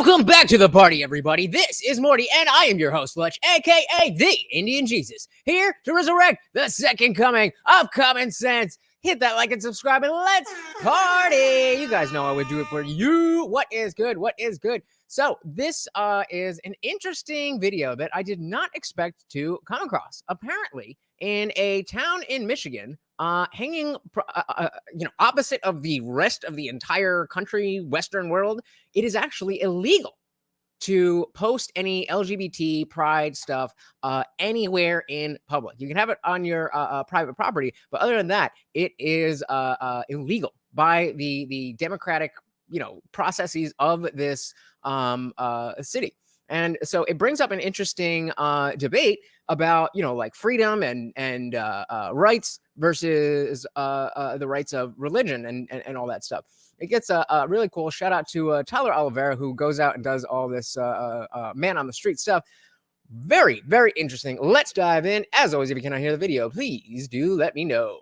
Welcome back to the party, everybody. This is Morty, and I am your host, Fletch, aka the Indian Jesus, here to resurrect the second coming of common sense. Hit that like and subscribe, and let's party. You guys know I would do it for you. What is good? What is good? So this is an interesting video that I did not expect to come across. Apparently, in a town in Michigan, hanging, opposite of the rest of the entire country, Western world, it is actually illegal to post any LGBT pride stuff anywhere in public. You can have it on your private property, but other than that, it is illegal by the democratic, processes of this city. And so it brings up an interesting debate about, like freedom and rights versus the rights of religion and all that stuff. It gets a really cool shout out to Tyler Oliveira, who goes out and does all this man on the street stuff. Very, very interesting. Let's dive in. As always, if you cannot hear the video, please do let me know.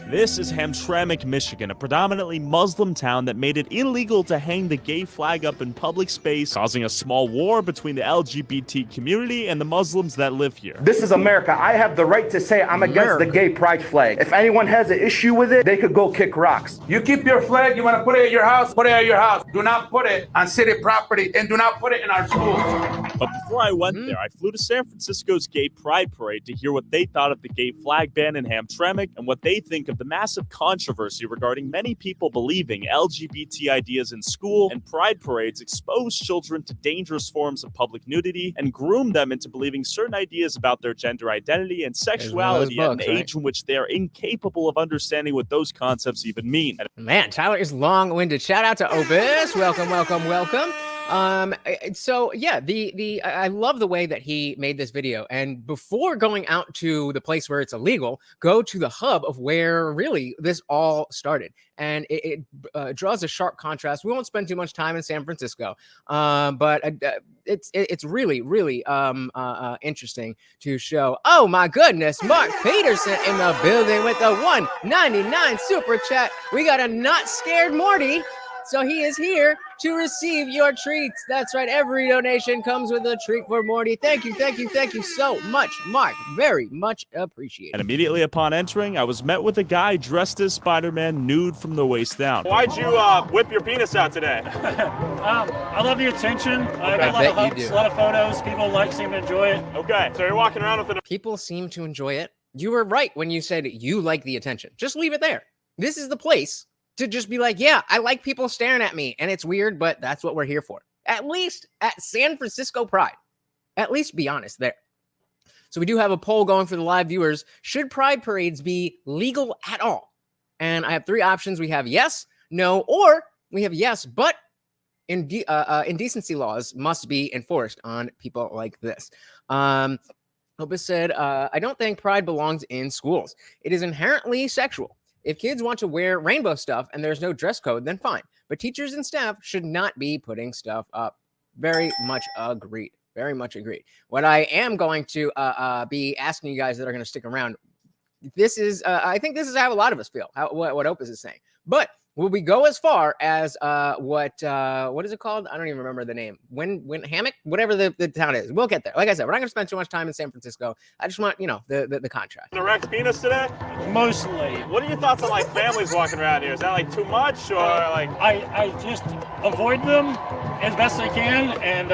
This is Hamtrack, Michigan, a predominantly Muslim town that made it illegal to hang the gay flag up in public space, causing a small war between the LGBT community and the Muslims that live here. This is America. I have the right to say I'm against the gay pride flag. If anyone has an issue with it, they could go kick rocks. You keep your flag, you want to put it at your house, put it at your house. Do not put it on city property, and do not put it in our schools. But before I went there, I flew to San Francisco's Gay Pride Parade to hear what they thought of the gay flag ban in Hamtramck and what they think of the massive controversy regarding many people believing LGBT ideas in school and pride parades expose children to dangerous forms of public nudity and groom them into believing certain ideas about their gender identity and sexuality at an age in which they are incapable of understanding what those concepts even mean. Man, Tyler is long-winded. Shout out to Opus. Welcome, welcome, welcome. So yeah, I love the way that he made this video, and before going out to the place where it's illegal, go to the hub of where really this all started. And it draws a sharp contrast. We won't spend too much time in San Francisco, but it's really, really interesting to show. Oh my goodness, Mark Peterson in the building with the $1.99 super chat. We got a not scared Morty. So he is here to receive your treats. That's right. Every donation comes with a treat for Morty. Thank you, thank you, thank you so much, Mark. Very much appreciated. And immediately upon entering, I was met with a guy dressed as Spider-Man, nude from the waist down. Why'd you whip your penis out today? I love the attention. I got a lot of hugs, a lot of photos. People seem to enjoy it. Okay, so you're walking around with it. People seem to enjoy it. You were right when you said you like the attention. Just leave it there. This is the place to just be like, yeah, I like people staring at me, and it's weird, but that's what we're here for. At least at San Francisco Pride. At least be honest there. So we do have a poll going for the live viewers. Should pride parades be legal at all? And I have three options. We have yes, no, or we have yes, but indecency laws must be enforced on people like this. Opus said, I don't think pride belongs in schools. It is inherently sexual. If kids want to wear rainbow stuff and there's no dress code, then fine. But teachers and staff should not be putting stuff up. Very much agreed. Very much agreed. What I am going to be asking you guys that are going to stick around, this is, I think this is how a lot of us feel, what Opus is saying. But will we go as far as what is it called? I don't even remember the name. When Hammock, whatever the town is. We'll get there. Like I said, we're not going to spend too much time in San Francisco. I just want, the contrast. Erect penis today? Mostly. What are your thoughts on families walking around here? Is that too much, or I just avoid them as best I can and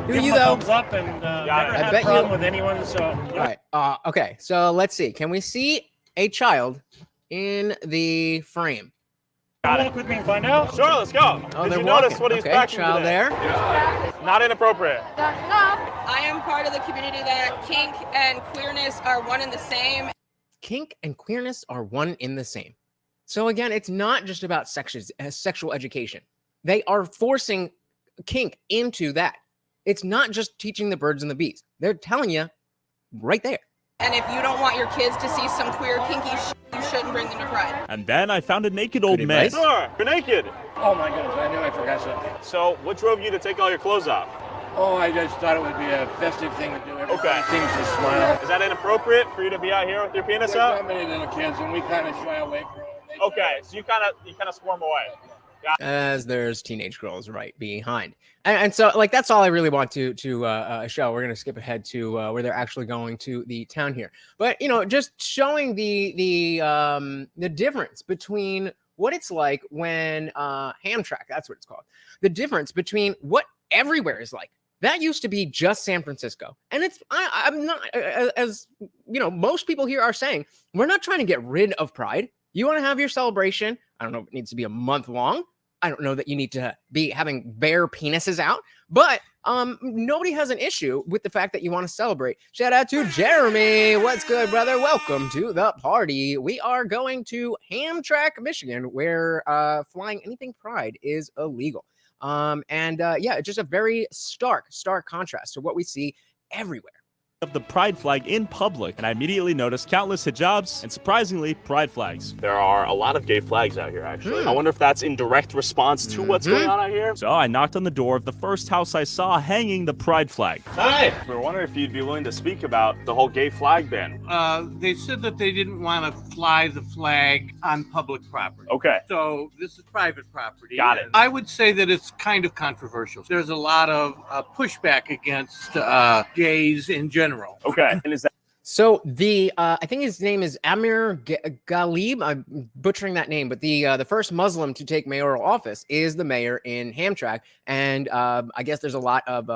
give them a thumbs up and never have a problem with anyone. So all right. Okay. So let's see. Can we see a child in the frame? Walk with me and find out. Sure, let's go. Oh, Did you walking. notice what he's packing child today? there? Yeah. Not inappropriate. No, I am part of the community that kink and queerness are one and the same. Kink and queerness are one in the same. So again, it's not just about sexual education. They are forcing kink into that. It's not just teaching the birds and the bees. They're telling you right there. And if you don't want your kids to see some queer, kinky shit, you shouldn't bring them to Pride. And then I found a naked old man. Sure, you're naked. Oh my goodness, I knew I forgot something. So what drove you to take all your clothes off? Oh, I just thought it would be a festive thing to do. Okay. Things to smile. Is that inappropriate for you to be out here with your penis There's out? so many little kids, and we kind of shy away from it. Okay, so you kind of squirm away. as there's teenage girls right behind. And so, like, that's all I really want to show. We're gonna skip ahead to where they're actually going to the town here, but just showing the difference between what it's like when Hamtrack, that's what it's called, the difference between what everywhere is like. That used to be just San Francisco, and I'm not, as most people here are saying, we're not trying to get rid of Pride. You want to have your celebration. I don't know if it needs to be a month long. I don't know that you need to be having bare penises out, but nobody has an issue with the fact that you want to celebrate. Shout out to Jeremy. What's good, brother? Welcome to the party. We are going to Hamtrack, Michigan, where flying anything Pride is illegal. It's just a very stark contrast to what we see everywhere. Of the pride flag in public, and I immediately noticed countless hijabs and, surprisingly, pride flags. There are a lot of gay flags out here, actually. I wonder if that's in direct response to what's going on out here. So I knocked on the door of the first house I saw hanging the pride flag. Hi! We were wondering if you'd be willing to speak about the whole gay flag ban. They said that they didn't want to fly the flag on public property. Okay. So this is private property. Got it. I would say that it's kind of controversial. There's a lot of pushback against gays in general. Okay. And is that So the I think his name is Amer Ghalib. I'm butchering that name, but the first Muslim to take mayoral office is the mayor in Hamtrack, and I guess there's a lot of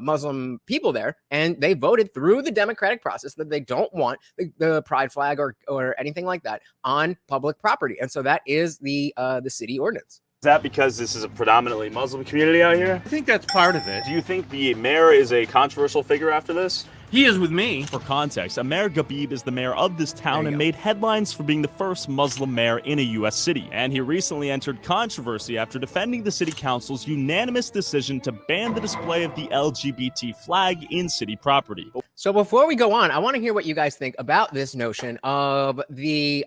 Muslim people there, and they voted through the democratic process that they don't want the pride flag or anything like that on public property, and so that is the city ordinance. Is that because this is a predominantly Muslim community out here? I think that's part of it. Do you think the mayor is a controversial figure after this? He is with me. For context, Amer Ghalib is the mayor of this town and made headlines for being the first Muslim mayor in a U.S. city. And he recently entered controversy after defending the city council's unanimous decision to ban the display of the LGBT flag in city property. So before we go on, I want to hear what you guys think about this notion of the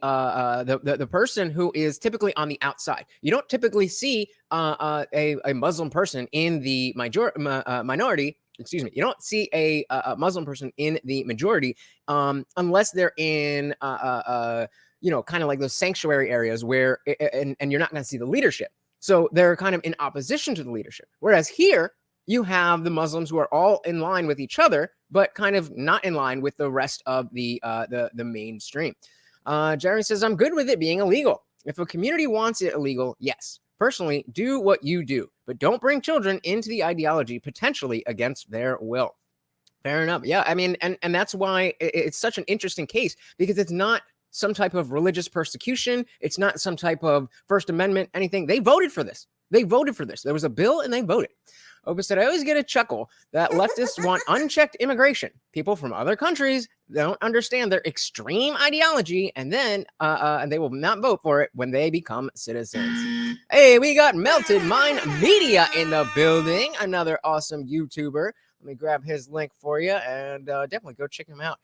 person who is typically on the outside. You don't typically see a Muslim person in the minority. Excuse me. You don't see a Muslim person in the majority unless they're in kind of like those sanctuary areas where and you're not going to see the leadership. So they're kind of in opposition to the leadership. Whereas here you have the Muslims who are all in line with each other, but kind of not in line with the rest of the mainstream. Jeremy says, I'm good with it being illegal. If a community wants it illegal, yes. Personally, do what you do, but don't bring children into the ideology potentially against their will. Fair enough. Yeah, I mean, and that's why it's such an interesting case, because it's not some type of religious persecution. It's not some type of First Amendment, anything. They voted for this. There was a bill and they voted. Opus said, I always get a chuckle that leftists want unchecked immigration. People from other countries don't understand their extreme ideology, and then and they will not vote for it when they become citizens. Hey, we got Melted Mind Media in the building. Another awesome YouTuber. Let me grab his link for you, and definitely go check him out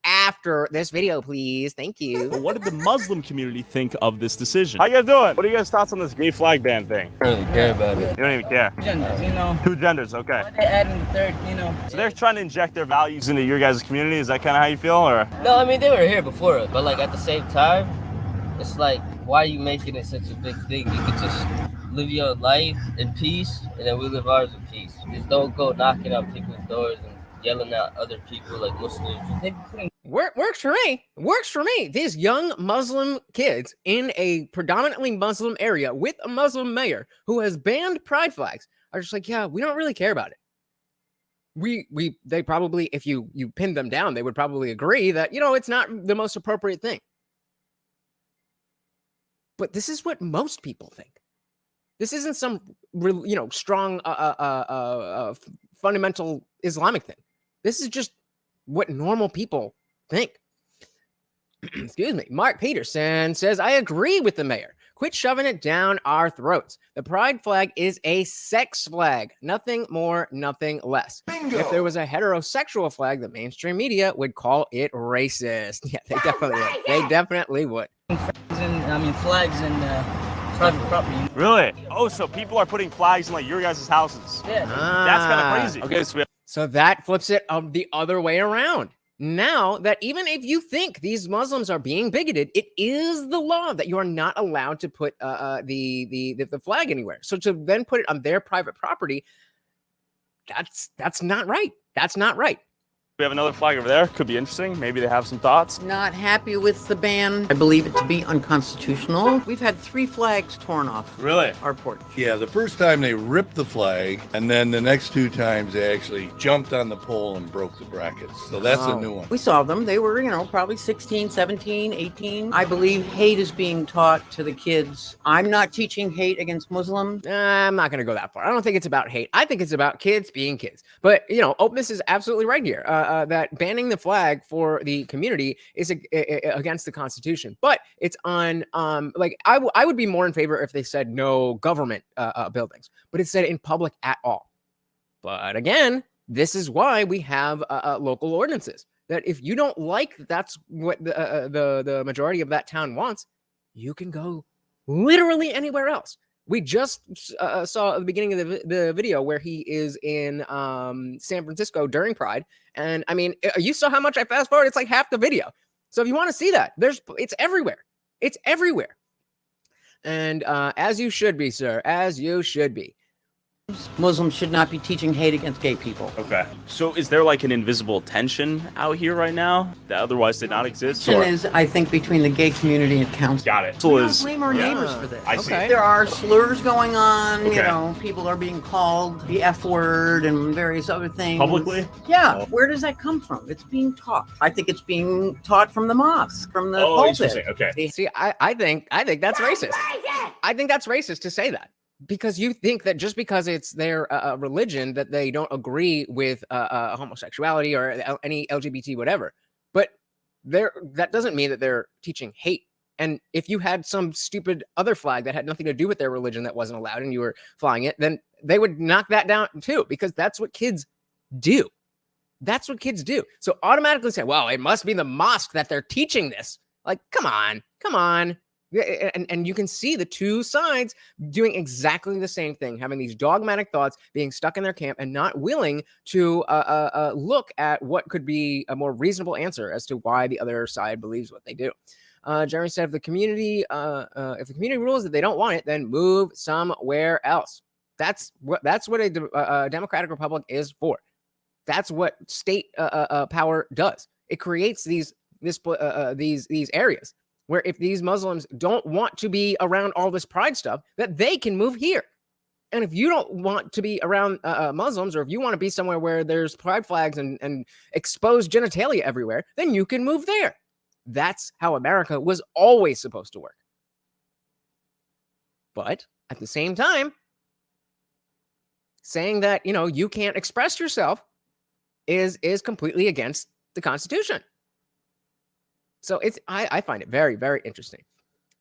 after this video, please. Thank you. But what did the Muslim community think of this decision? How you guys doing? What are you guys' thoughts on this gay flag ban thing? I don't really care about it. You don't even care? Genders, 2 genders, okay. They add in the third, So they're trying to inject their values into your guys' community? Is that kind of how you feel, or? No, I mean, they were here before us, but like at the same time, it's like, why are you making it such a big thing? You could just live your life in peace, and then we live ours in peace. Just don't go knocking on people's doors and yelling at other people like Muslims. Works for me. Works for me. These young Muslim kids in a predominantly Muslim area with a Muslim mayor who has banned pride flags are just like, yeah, we don't really care about it. They probably, if you pin them down, they would probably agree that, it's not the most appropriate thing. But this is what most people think. This isn't some, strong, fundamental Islamic thing. This is just what normal people think. Excuse me. Mark Peterson says, I agree with the mayor. Quit shoving it down our throats. The pride flag is a sex flag. Nothing more, nothing less. Bingo. If there was a heterosexual flag, the mainstream media would call it racist. Yeah, they definitely would. They definitely would. Flags and private property. Really? Oh, so people are putting flags in like your guys' houses? Yeah. That's kind of crazy. Okay, so that flips it the other way around. now that even if you think these Muslims are being bigoted, it is the law that you are not allowed to put the flag anywhere. So to then put it on their private property, that's not right. That's not right. We have another flag over there. Could be interesting. Maybe they have some thoughts. Not happy with the ban. I believe it to be unconstitutional. We've had 3 flags torn off. Really? Our porch. Yeah, the first time they ripped the flag, and then the next 2 times they actually jumped on the pole and broke the brackets. So that's a new one. We saw them. They were, probably 16, 17, 18. I believe hate is being taught to the kids. I'm not teaching hate against Muslims. I'm not going to go that far. I don't think it's about hate. I think it's about kids being kids. But, Openness is absolutely right here. That banning the flag for the community is against the Constitution, but it's on I would be more in favor if they said no government buildings, but it said in public at all. But again, this is why we have local ordinances. That if you don't like that's what the majority of that town wants, you can go literally anywhere else. We just saw at the beginning of the video where he is in San Francisco during Pride. And I mean, you saw how much I fast forward. It's like half the video. So if you want to see that, it's everywhere. It's everywhere. And as you should be, sir, as you should be. Muslims should not be teaching hate against gay people. Okay. So is there like an invisible tension out here right now that otherwise did not exist? Tension is, I think, between the gay community and council. Got it. We don't blame our neighbors for this. I see. There are slurs going on. Okay. People are being called the F word and various other things. Publicly? Yeah. Oh. Where does that come from? It's being taught. I think it's being taught from the mosque, from the pulpit. Interesting. Okay. See, I think that's racist. I think that's racist to say that. Because you think that just because it's their religion that they don't agree with homosexuality or any LGBT whatever, but that doesn't mean that they're teaching hate. And if you had some stupid other flag that had nothing to do with their religion that wasn't allowed and you were flying it, then they would knock that down too, because that's what kids do. That's what kids do. So automatically say, well, it must be the mosque that they're teaching this. Like, come on. And you can see the two sides doing exactly the same thing, having these dogmatic thoughts, being stuck in their camp and not willing to look at what could be a more reasonable answer as to why the other side believes what they do. Jeremy said, if the community rules that they don't want it, then move somewhere else. That's what a democratic republic is for. That's what state power does. It creates these areas where if these Muslims don't want to be around all this pride stuff, that they can move here. And if you don't want to be around Muslims, or if you want to be somewhere where there's pride flags and exposed genitalia everywhere, then you can move there. That's how America was always supposed to work. But at the same time, saying that, you can't express yourself is completely against the Constitution. So I find it very, very interesting.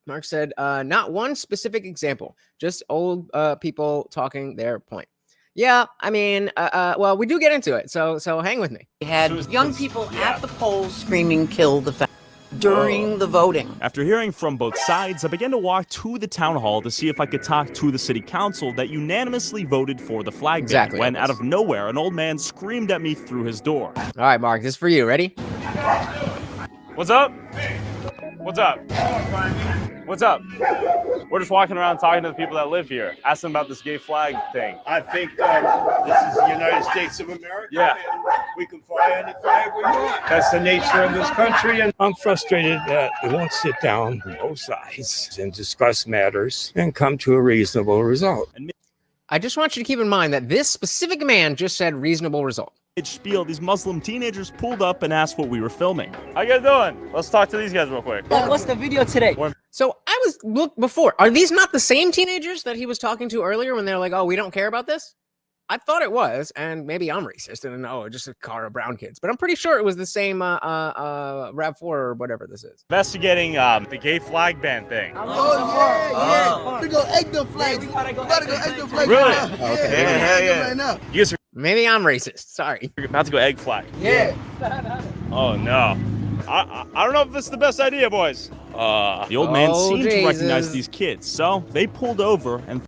Mark said, not one specific example, just old people talking their point. Yeah, I mean, well, we do get into it, so hang with me. We had young people at the polls screaming, "Kill the flag," during the voting. After hearing from both sides, I began to walk to the town hall to see if I could talk to the city council that unanimously voted for the flag ban, when out of nowhere, an old man screamed at me through his door. All right, Mark, this is for you. Ready? What's up? What's up? What's up? We're just walking around talking to the people that live here. Ask them about this gay flag thing. I think this is the United States of America. Yeah. And we can fly any flag we want. That's the nature of this country. And I'm frustrated that we won't sit down on both sides and discuss matters and come to a reasonable result. I just want you to keep in mind that this specific man just said reasonable result. Spiel, these Muslim teenagers pulled up and asked what we were filming. How you guys doing? Let's talk to these guys real quick. What's the video today? So I was looked before. Are these not the same teenagers that he was talking to earlier when they're like, oh, we don't care about this? I thought it was, and maybe I'm racist and just a car of brown kids, but I'm pretty sure it was the same RAV4 or whatever this is. Investigating the gay flag ban thing. We go egg the flag. We gotta go egg the flag. Really? Right now. Okay. Yeah. Right now. You guys are Maybe I'm racist. Sorry. about to go egg flag. Yeah. Oh no. I don't know if this is the best idea, boys. The old man seemed to Jesus. recognize these kids, so they pulled over and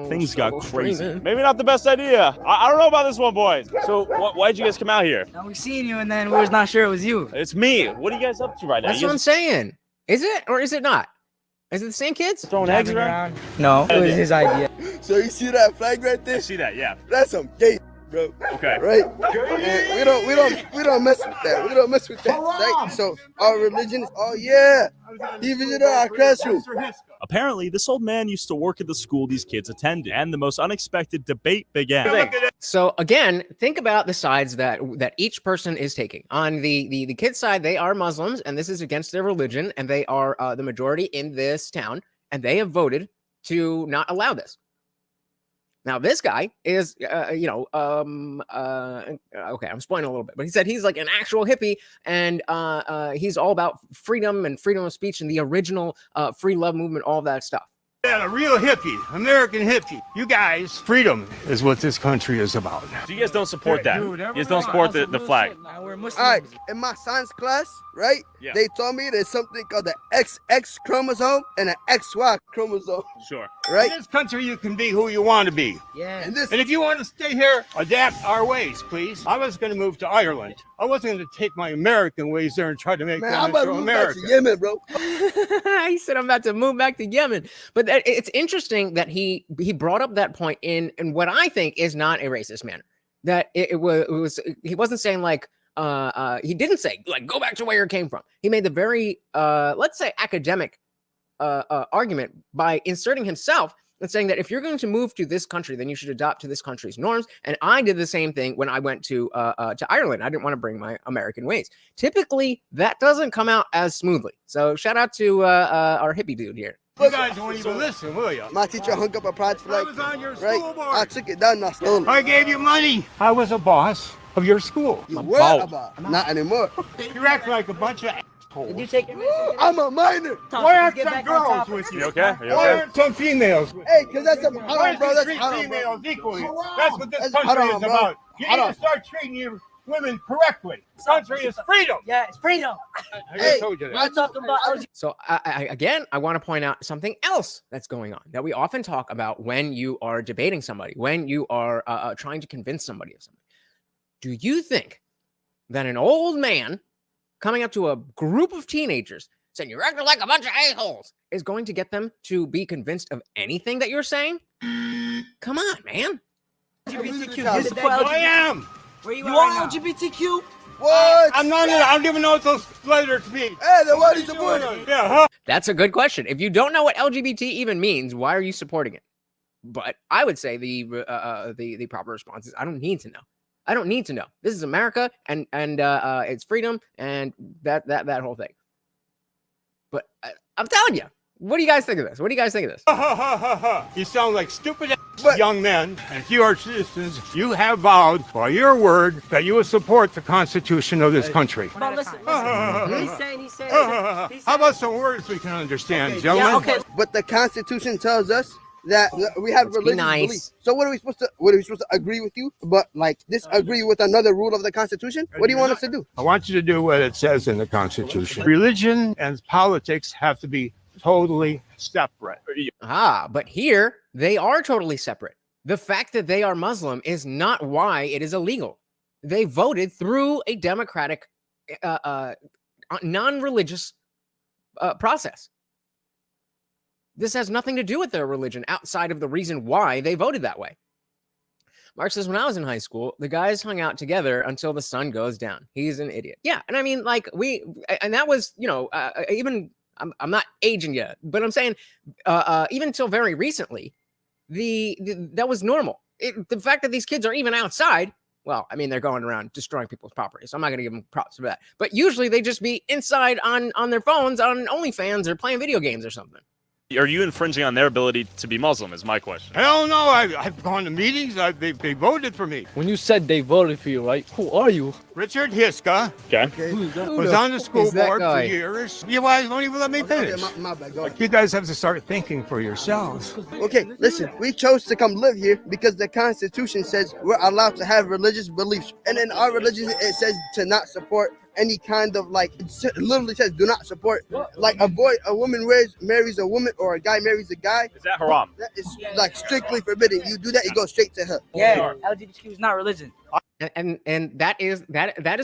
things got crazy. Screaming. Maybe not the best idea. I don't know about this one, boys. So why'd you guys come out here? Now we seen you and then we was not sure it was you. It's me. What are you guys up to right now? That's what I'm saying. Is it or is it not? Is it the same kids? Throwing eggs around? No, it was his idea. So you see that flag right there? I see that, yeah. That's some gay, bro. Okay. Right? And we don't mess with that. We don't mess with that. Right? So our religion is, oh yeah, he visited our classroom. Apparently, this old man used to work at the school these kids attended, and the most unexpected debate began. So again, think about the sides that each person is taking. On the kids' side, they are Muslims, and this is against their religion, and they are the majority in this town, and they have voted to not allow this. Now, this guy is, okay, I'm spoiling a little bit, but he said he's like an actual hippie, and he's all about freedom and freedom of speech and the original free love movement, all that stuff. Yeah, a real hippie, American hippie. You guys, freedom is what this country is about. So you guys don't support that? You guys don't support the flag? We're Muslims. All right, in my science class, right? Yeah. They told me there's something called the XX chromosome and an XY chromosome. Sure. Right? In this country, you can be who you want to be. Yeah. And this, And if you want to stay here, adapt our ways, please. I was going to move to Ireland. I wasn't going to take my American ways there and try to make man, them I'm about to into move back America. to Yemen, bro. He said, I'm about to move back to Yemen. But it's interesting that he brought up that point in what I think is not a racist manner. That it was he wasn't saying like, he didn't say like, go back to where you came from. He made the very, let's say, academic argument by inserting himself and saying that if you're going to move to this country, then you should adopt to this country's norms. And I did the same thing when I went to Ireland. I didn't want to bring my American ways. Typically, that doesn't come out as smoothly. So shout out to our hippie dude here. You guys won't even listen, will you? My teacher hung up a pride flag. I was on your Right? school board. I took it down and I stole it. I gave you money. I was a boss of your school. You were about. Not anymore. You act like a bunch of Did you take your message? I'm a minor. Why aren't some girls with you? You okay? Are you Why okay? aren't some females with you? Hey, because that's a, hold Why on, bro. don't That's you treat hold on, bro. females equally? That's what this That's- country hold on, is bro. about. You Hold need on. to start treating your women correctly. This country is freedom. Yeah, it's freedom. I just told you We're that. talking about LGBT. So again, I want to point out something else that's going on that we often talk about when you are debating somebody, when you are trying to convince somebody of something. Do you think that an old man coming up to a group of teenagers saying you're acting like a bunch of a-holes is going to get them to be convinced of anything that you're saying? Come on, man. LGBTQ. This is I am. Where you You at right are now? LGBTQ? What? I'm not. I don't even know what those letters mean. Hey, then why do you support it? Yeah, huh? That's a good question. If you don't know what LGBT even means, why are you supporting it? But I would say the proper response is I don't need to know. I don't need to know. This is America, and it's freedom, and that whole thing. But I'm telling you, what do you guys think of this? What do you guys think of this? You sound like stupid young men. And if you are citizens, you have vowed by your word that you will support the Constitution of this country. But listen. He's saying. How about some words we can understand, gentlemen? Yeah, okay. But the Constitution tells us that we have Let's be religious nice. beliefs. So what are we supposed to agree with you, but like disagree with another rule of the Constitution? What do you want us to do? I want you to do what it says in the Constitution. Religion and politics have to be totally separate. But here they are totally separate. The fact that they are Muslim is not why it is illegal. They voted through a democratic, non-religious process. This has nothing to do with their religion outside of the reason why they voted that way. Mark says, when I was in high school, the guys hung out together until the sun goes down. He's an idiot. Yeah. And I mean, like and that was, even, I'm not aging yet, but I'm saying, even until very recently, that was normal. The fact that these kids are even outside, well, I mean, they're going around destroying people's property, so I'm not going to give them props for that. But usually they just be inside on their phones, on OnlyFans, or playing video games or something. Are you infringing on their ability to be Muslim is my question. Hell no, I've gone to meetings, they voted for me. When you said they voted for you, right? Who are you? Richard Hiska. Okay. Was on the school is that board for guy? years. You guys won't even let me finish. Okay, my bad. Go Like, ahead. you guys have to start thinking for yourselves. Okay, listen, we chose to come live here because the Constitution says we're allowed to have religious beliefs. And in our religion, it says to not support any kind of like, it literally says do not support. Like a woman marries a woman, or a guy marries a guy. Is that haram? That is like strictly forbidden. You do that, you go straight to hell. Yeah, LGBTQ is not religion. And that is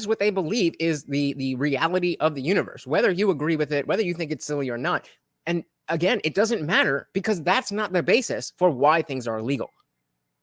what they believe is the reality of the universe, whether you agree with it, whether you think it's silly or not. And again, it doesn't matter, because that's not the basis for why things are illegal.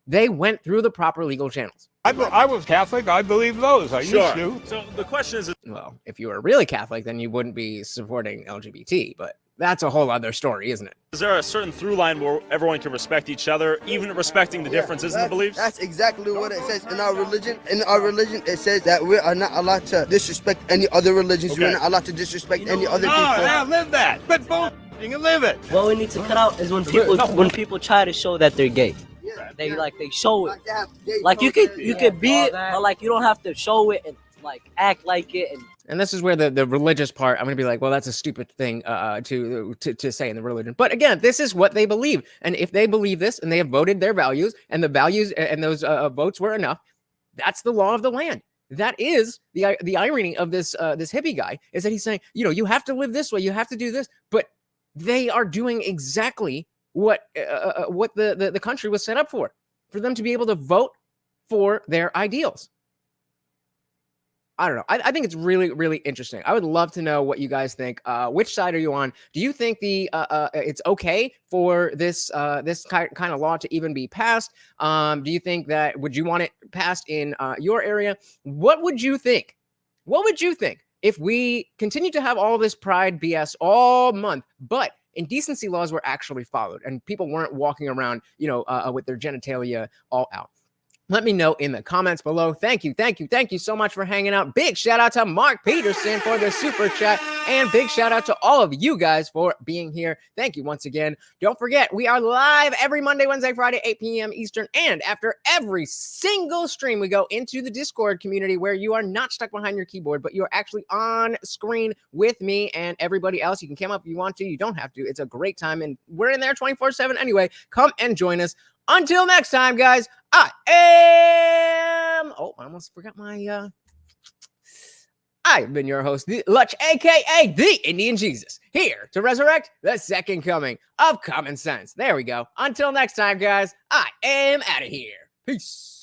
They went through the proper legal channels. I was Catholic. I believe those. I used to. So the question is, well, if you were really Catholic, then you wouldn't be supporting LGBT, but that's a whole other story, isn't it? is there a certain through line where everyone can respect each other, even respecting the differences in the beliefs? That's exactly what it says in our religion. In our religion, it says that we are not allowed to disrespect any other religions. Okay. We're not allowed to disrespect any other people. Yeah, live that. But both and live it. What we need to cut out is when people try to show that they're gay. They show it. Like you could be it, but like you don't have to show it and like act like it. And this is where the religious part, I'm going to be like, well, that's a stupid thing to say in the religion. But again, this is what they believe. And if they believe this and they have voted their values, and the values and those votes were enough, that's the law of the land. That is the irony of this hippie guy, is that he's saying, you have to live this way, you have to do this. But they are doing exactly what the country was set up for them to be able to vote for their ideals. I don't know. I think it's really, really interesting. I would love to know what you guys think. Which side are you on? Do you think it's okay for this kind of law to even be passed? Do you think would you want it passed in your area? What would you think? What would you think if we continue to have all this pride BS all month, but indecency laws were actually followed and people weren't walking around, with their genitalia all out? Let me know in the comments below. Thank you so much for hanging out. Big shout out to Mark Peterson for the super chat, and big shout out to all of you guys for being here. Thank you once again. Don't forget, we are live every Monday, Wednesday, Friday, 8 p.m. Eastern, and after every single stream, we go into the Discord community where you are not stuck behind your keyboard, but you are actually on screen with me and everybody else. You can come up if you want to. You don't have to. It's a great time, and we're in there 24/7 anyway. Come and join us. Until next time, guys, I almost forgot my, I've been your host, Lutch, a.k.a. the Indian Jesus, here to resurrect the second coming of common sense. There we go. Until next time, guys, I am out of here. Peace.